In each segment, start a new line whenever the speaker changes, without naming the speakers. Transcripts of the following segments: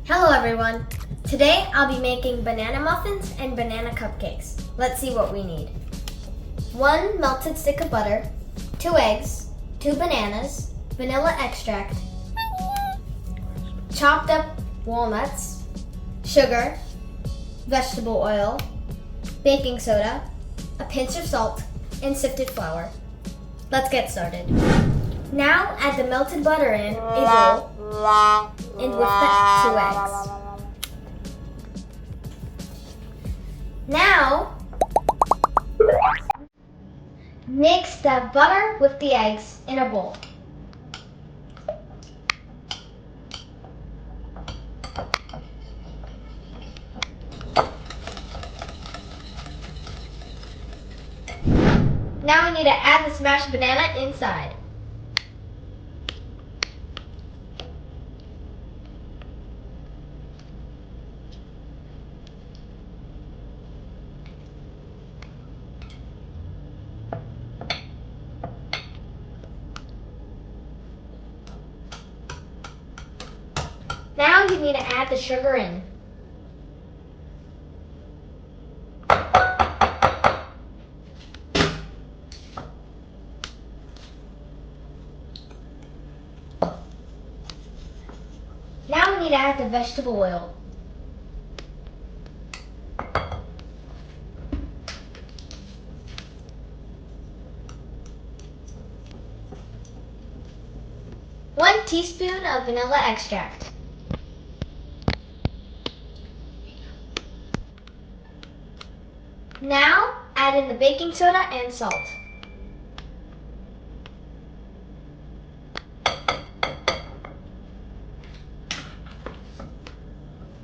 Hello everyone! Today I'll be making banana muffins and banana cupcakes. Let's see what we need. 1 melted stick of butter, 2 eggs, 2 bananas, vanilla extract, chopped up walnuts, sugar, vegetable oil, baking soda, a pinch of salt, and sifted flour. Let's get started. Now add the melted butter in a bowl and whip the 2 eggs. Now, mix the butter with the eggs in a bowl. Now we need to add the smashed banana inside. Now you need to add the sugar in. Now we need to add the vegetable oil. One teaspoon of vanilla extract. Now add in the baking soda and salt.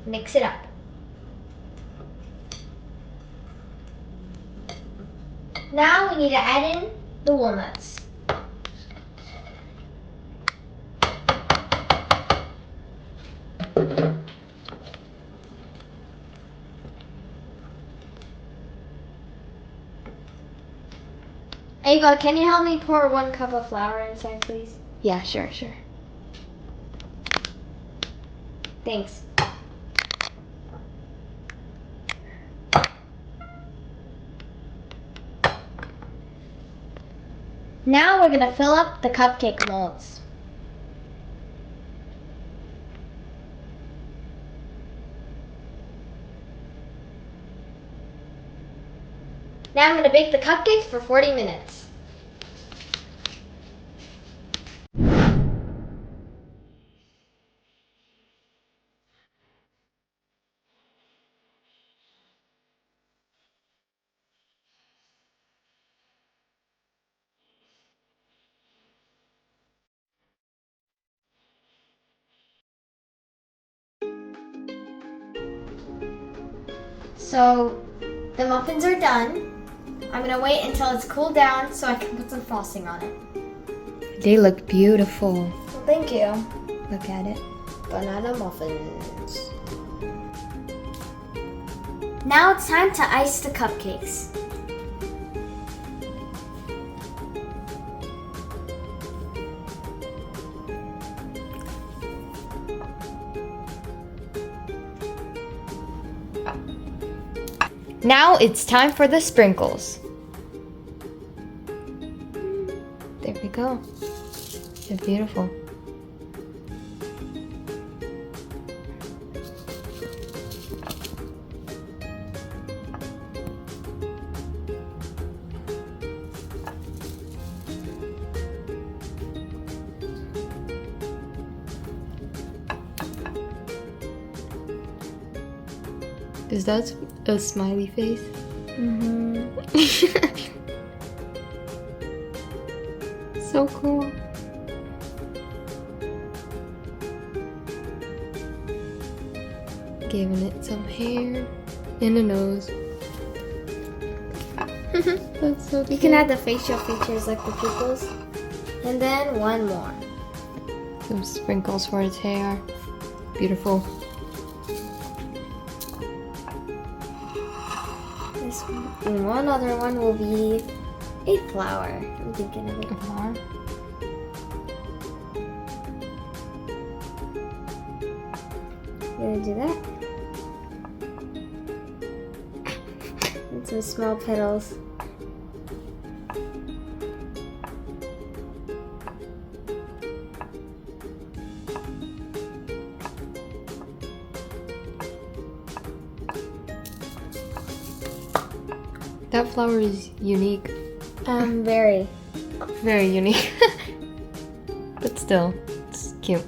Mix it up. Now we need to add in the walnuts. Ava, can you help me pour 1 cup of flour inside, please?
Yeah, sure.
Thanks. Now we're going to fill up the cupcake molds. Now I'm going to bake the cupcakes for 40 minutes. So the muffins are done. I'm going to wait until it's cooled down so I can put some frosting on it.
They look beautiful.
Well, thank you.
Look at it.
Banana muffins. Now it's time to ice the cupcakes.
Now it's time for the sprinkles. There we go. They're beautiful. Is that a smiley face? So cool. Giving it some hair and a nose. That's so cute.
You can add the facial features like the pupils. And then 1 more.
Some sprinkles for its hair. Beautiful.
This one. And one other one will be a flower. I'm thinking of it.
A flower?
gonna do that. And some small petals.
That flower is unique.
Very.
Very unique. But still, it's cute.